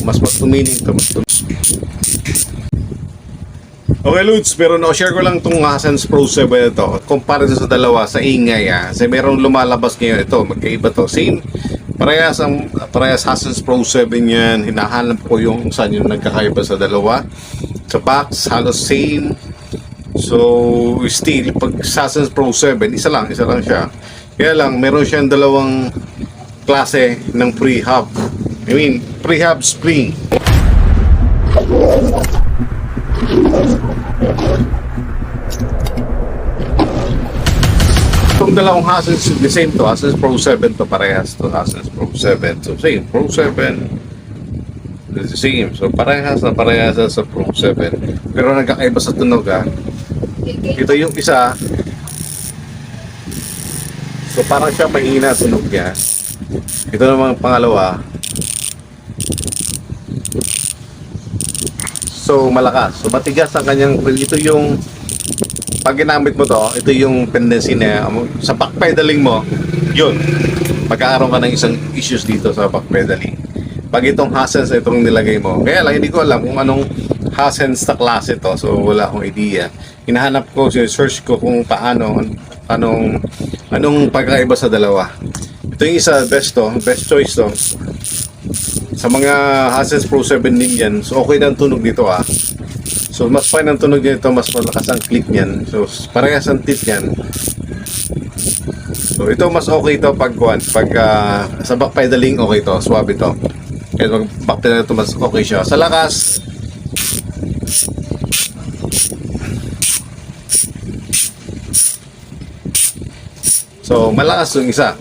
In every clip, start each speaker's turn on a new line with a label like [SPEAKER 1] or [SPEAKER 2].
[SPEAKER 1] mas tumining to. Okay, Lods, pero no-share ko lang itong Hasen's Pro 7 ito. Compare sa dalawa, sa ingay Kasi merong lumalabas ngayon ito. Magkaiba to. Same. Parehas Hasen's Pro 7 yan. Hinahanap ko yung saan yung nagkakaiba sa dalawa. Sa box, halos same. So, still, pag Hasen's Pro 7, isa lang siya. Kaya lang, meron siyang dalawang klase ng pre-hub. Pre-hub spring. Itong dalawang Hasen's, the same to, Hasen's Pro 7 to, parehas to Hasen's Pro 7. So, same, Pro 7. The same. So, parehas sa Pro 7. Pero nagkakaiba sa tunog Ito yung isa. So, parang siya mahina tunog niya. Ito naman pangalawa. So, malakas. So, matigas ang kanyang, ito yung pag ginamit mo to, ito yung tendency na sa backpedaling mo, yun, magkakaroon ka ng isang issues dito sa backpedaling. Pag itong Hasen's itong nilagay mo, kaya lang hindi ko alam kung anong Hasen's na klase to, so wala akong idea. Hinahanap ko, search ko kung paano, anong pagkaiba sa dalawa. Ito yung isa, best choice to. Sa mga Hasen's Pro 7 din yan, so okay na ang tunog dito So mas fine ang tunog nito, mas malakas ang click niyan. So parehas ang tip niyan. So ito mas okay to pag sa backpedaling okay to, swabe to. Kaya pag backpedaling ito mas okay siya. Sa lakas, so malakas yung isa.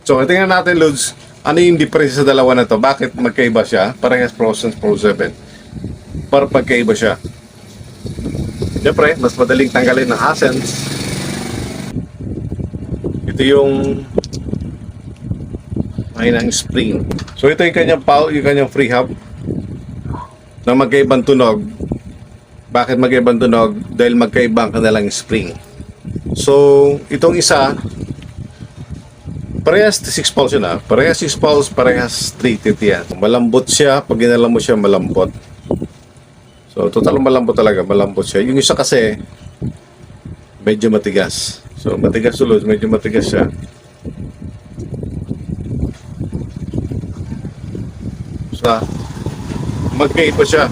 [SPEAKER 1] So tingnan natin, Lods, ano yung difference sa dalawa na to? Bakit magkaiba siya? Parehas Pro 7. Para pagkaiba siya. Siyempre, mas madaling tanggalin ng Hasen's. Ito yung ng spring. So ito yung kanyang free hub na magkaibang tunog. Bakit magkaibang tunog? Dahil magkaibang kanilang spring. So itong isa, parehas 6 pulse yun Parehas 6 pulse, parehas 3 yan. Malambot siya. Pag ginala mo siya, malambot. So, total malambot talaga. Malambot siya. Yung isa kasi, medyo matigas. So, matigas tulad. Medyo matigas siya. So, magkaiba siya.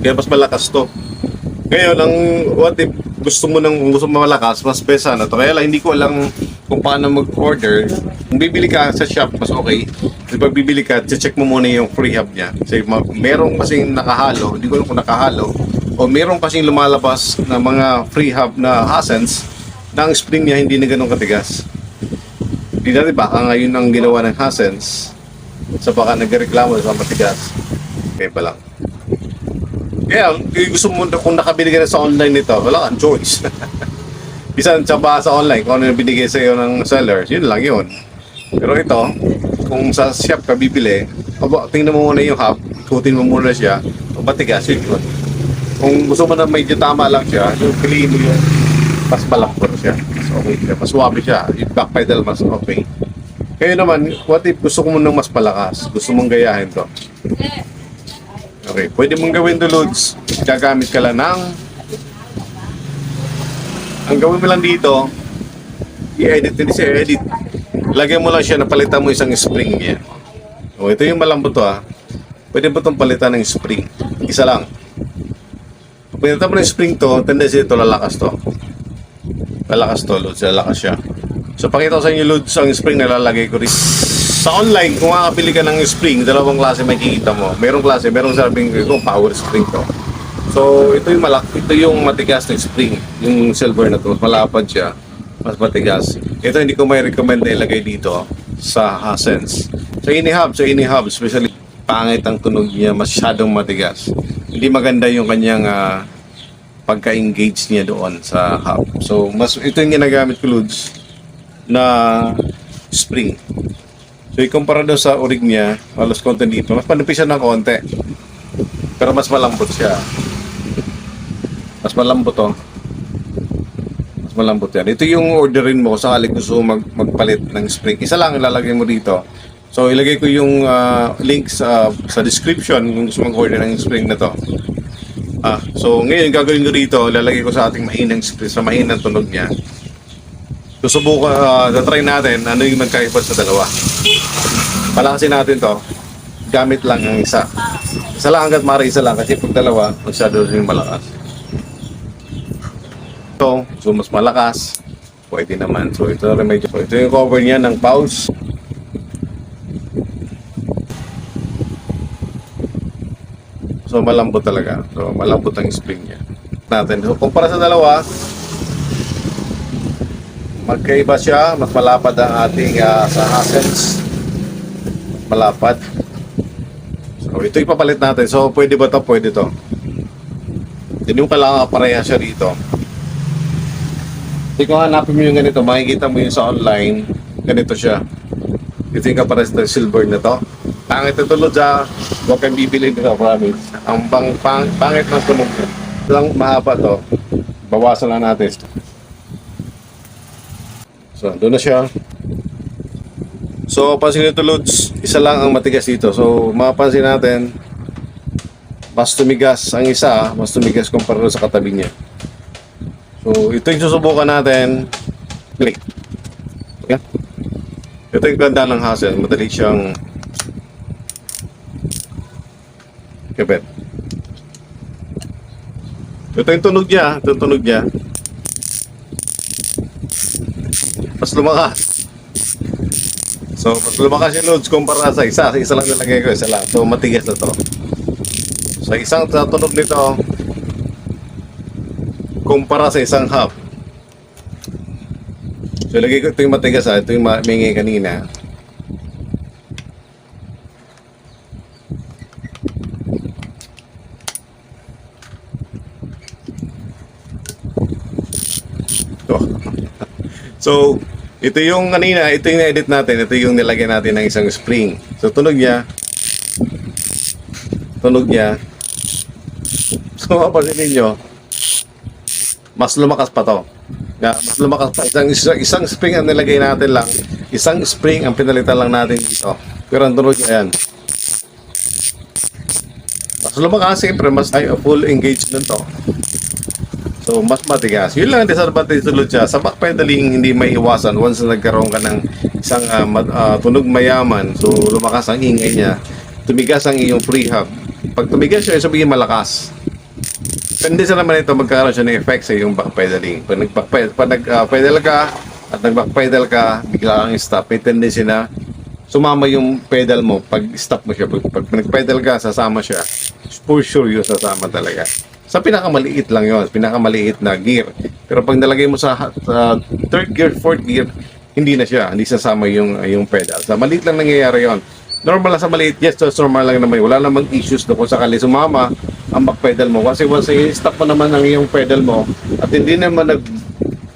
[SPEAKER 1] Kaya mas malakas to. Ngayon, what if gusto mo malakas, mas besa na to. Kaya lang, hindi ko alam kung paano mag-order. Kung bibili ka sa shop, mas okay. Kasi pag bibili ka, check mo muna yung free hub niya. Kasi merong kasing nakahalo, hindi ko alam kung nakahalo, o merong kasing lumalabas na mga free hub na Hasen's na ang spring niya hindi na ganun katigas. Hindi natin baka ngayon ang ginawa ng Hasen's sa baka nagreklamo sa matigas. Okay pa lang. Kaya gusto mo, kung nakabili ka na sa online nito, wala kang choice. Bisan tsaba sa online, kung ano yung binigay sa iyo ng sellers, yun lang yun. Pero ito, kung sa shop ka bibili, tingnan mo muna yung hub, ikutin mo muna siya, matigas yun. Kung gusto mo na medyo tama lang siya, yung piliin mo yung mas malambot siya, mas okay siya, mas suwabe siya, yung back pedal mas okay. Kaya naman, what if gusto mo nang mas malakas, gusto mong gayahin to? Okay, pwede mong gawin to, Lods. Gagamit ka lang ang gawin mo lang dito, i-edit din siya, edit. Lagyan mo lang siya, napalitan mo isang spring niya. O, ito yung malambot to Pwede mo itong palitan ng spring. Isa lang. Pag palitan mo ng spring to, tendency ito lalakas to. Lalakas to, Lods. Lalakas siya. So, pakita ko sa inyo, Lods, ang spring na lalagay ko rin. Sa online, kung makakabili ka ng spring, dalawang klase makikita mo. Merong klase, merong sabing ko, power spring to. So, ito yung matigas na spring. Yung silver na to, mas malapad siya. Mas matigas. Ito hindi ko may recommend na ilagay dito sa Hasen's. Sa ini-hub, especially pangit ang tunog niya, masyadong matigas. Hindi maganda yung kanyang pagka-engage niya doon sa hub. So, ito yung ginagamit ko, Lods, na spring. So, ikumpara doon sa orig niya, halos konti dito. Mas manipis siya ng konti. Pero mas malambot siya. Mas malambot to. Mas malambot yan. Ito yung orderin mo kung sakali gusto magpalit ng spring. Isa lang ilalagay mo dito. So ilagay ko yung link sa description kung gusto mag-order ng spring na to. So ngayon gagawin ko dito, lalagay ko sa ating mahinang spring, sa mahinang tunog niya. Susubukan, try natin ano yung magkaiba sa dalawa. Palakasin natin to. Gamit lang ang isa. Isa lang hanggat maaari, isa lang kasi pag dalawa, masyado rin malakas. So mas malakas, pwede naman. So ito rin medyo. So ito yung cover niya ng pause. So malambot talaga. So malambot ang spring niya. Natin. So kumpara sa dalawa, magkaiba siya, mas malapad ang ating sa Hassens. Malapad. So ito ipapalit natin. So pwede ba to? Pwede to. Hindi mo kailangan pareha siya dito. Hindi ko hanapin mo yung ganito, makikita mo yung sa online, ganito siya. Ito yung kapares ng silver na to. Pangit na tulad siya, huwag kang bibili nito, promise. Ang pangit ng tunog niya. Ito lang mahaba to, bawasan lang natin. So, doon na siya. So, pansin nito Lods, isa lang ang matigas dito. So, mapapansin natin, mas tumigas ang isa, mas tumigas kumpara sa katabi niya. So, ito yung susubukan natin. Click. Okay. Ito yung ganda ng Hassel. Madali siyang kapit. Ito yung tunog niya. Ito yung tunog niya. Mas lumakas. So, mas lumakas yung loads kumpara sa isa. Sa isa lang nilagay ko. Isa lang. So, matigas na to. Sa isang tunog nito, kumpara sa isang half. So, lagay ko ito yung matigas ito yung mingi kanina. So, ito yung kanina, ito yung na-edit natin, ito yung nilagay natin ng isang spring. So, tunog niya. So, mapapansin ninyo, mas lumakas pa to. Mas lumakas pa. Isang spring ang nilagay natin lang. Isang spring ang pinalitan lang natin dito. Pero ang tunog niya yan. Mas lumakas, siyempre, mas full engagement to. So, mas matigas. Yun lang ang disadvantage tulad siya. Sa backpedaling, hindi may iwasan. Once na nagkaroon ka ng isang tunog mayaman, so lumakas ang ingay niya, tumigas ang iyong prehab. Pag tumigas siya, sabihin malakas. Hindi sa naman ito magkakaroon siya ng effect sa iyong backpedaling. Pag nag-pedal ka at nag-backpedal ka, bigla kang stop, may tendency na sumama yung pedal mo pag stop mo siya. Pag nag-pedal ka, sasama siya. For sure yun, sasama talaga. Sa pinakamaliit lang yun, pinakamaliit na gear. Pero pag nalagay mo sa third gear, fourth gear, hindi na siya, hindi sasama yung pedal. Sa maliit lang nangyayari yun. Normal lang sa maliit, yes, so normal lang naman. Wala namang issues na kung sakali sumama ang back pedal mo. Kasi once i-stop mo naman ang iyong pedal mo at hindi naman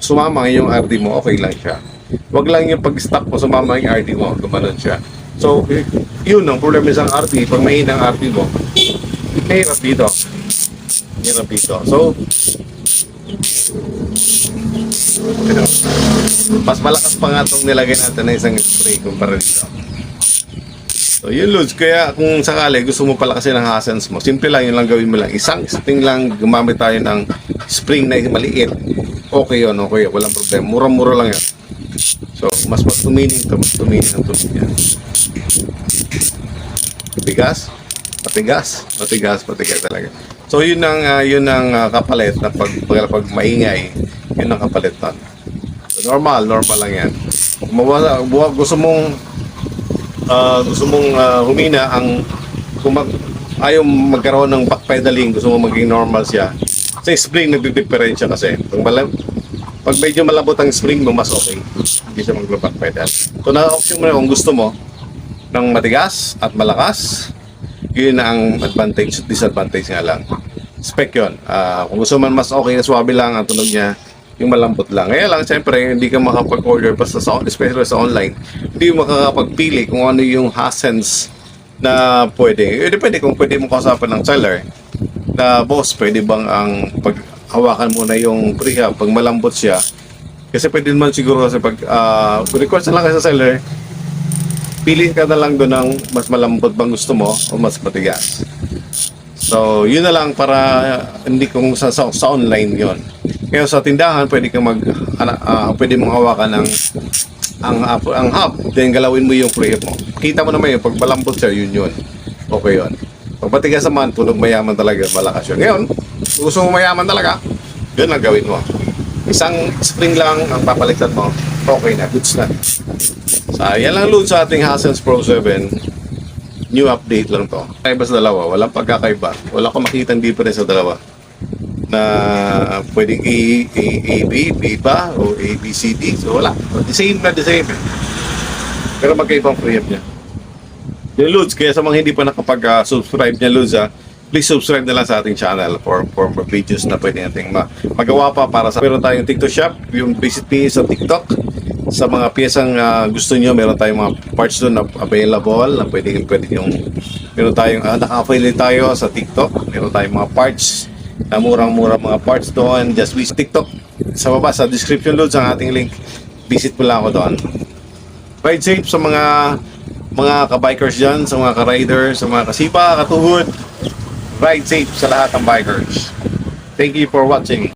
[SPEAKER 1] sumama ang iyong RD mo, okay lang siya. Wag lang yung pag-stop mo, sumama ang RD mo, gumanon siya. So, yun ang problema sa RD. Pag mahina ang RD mo, mahirap dito. So, mas malakas pa nga itong nilagay natin na isang spray kumpara dito. So yun Lods, kaya kung sakali gusto mo palakasin ng Hassens mo, simple lang, yun lang gawin mo lang. Isang spring lang, gumamit tayo ng spring na maliit. Okay yun, okay, walang problema. Mura-mura lang yan. So, mas tumining ang tunog niya. Matigas talaga. So yun ang kapalit na pag maingay, yun ang kapalit nun. So, normal lang yan. Kung gusto mong humina kung ayaw magkaroon ng backpedaling, gusto mo maging normal siya, sa spring nagdi-diferensya kasi pag medyo malambot ang spring mo, mas okay, hindi siya mag-backpedal. So na-option mo na kung gusto mo ng matigas at malakas, yun na ang disadvantage nga lang. Spec yun. Kung gusto man mas okay, swabe lang ang tunog niya, yung malambot lang. Kaya lang, siyempre, hindi ka makapag-order basta especially sa online. Hindi mo makakapagpili kung ano yung Hassens na pwede. Depende kung pwede mo kausapin ng seller na, boss, pwede bang ang paghawakan mo na yung prehab pag malambot siya. Kasi pwede naman siguro kasi pag request na lang sa seller, pili ka na lang doon ng mas malambot bang gusto mo o mas matigas. So, yun na lang para hindi kung sa online yon. Kaya sa tindahan, pwede kang pwede mong hawakan ang hub, then galawin mo yung preheat mo. Kita mo naman yun, pag malambot siya, yun. Okay yun. Pag matigas naman, tunog mayaman talaga, malakas yun. Ngayon, kung gusto mo mayaman talaga, yun ang gawin mo. Isang spring lang ang papalitan mo, okay na, goods na. So, yan lang load sa ating Hassens Pro 7. New update lang to. Kaiba sa dalawa, walang pagkakaiba. Wala akong makita difference sa dalawa. Na pwedeng A ba? O A, B, C, D. So wala. The same. Pero magkaibang preamp niya. Yung Lods, kaya sa mga hindi pa nakapag-subscribe niya Lods, please subscribe na lang sa ating channel for videos na pwede nating magawa pa para sa... Meron tayong TikTok shop, yung visit me sa TikTok. Sa mga piyesang gusto nyo, meron tayong mga parts doon na available na pwede yung meron tayong naka-affiliate tayo sa TikTok. Meron tayong mga parts na murang-murang mga parts doon. Just visit TikTok. Sa baba, sa description Loads ang ating link. Visit mo lang ako doon. Ride safe sa mga ka-bikers dyan, sa mga ka-riders, sa mga kasipa, katuhod. Ride safe sa lahat ng bikers. Thank you for watching.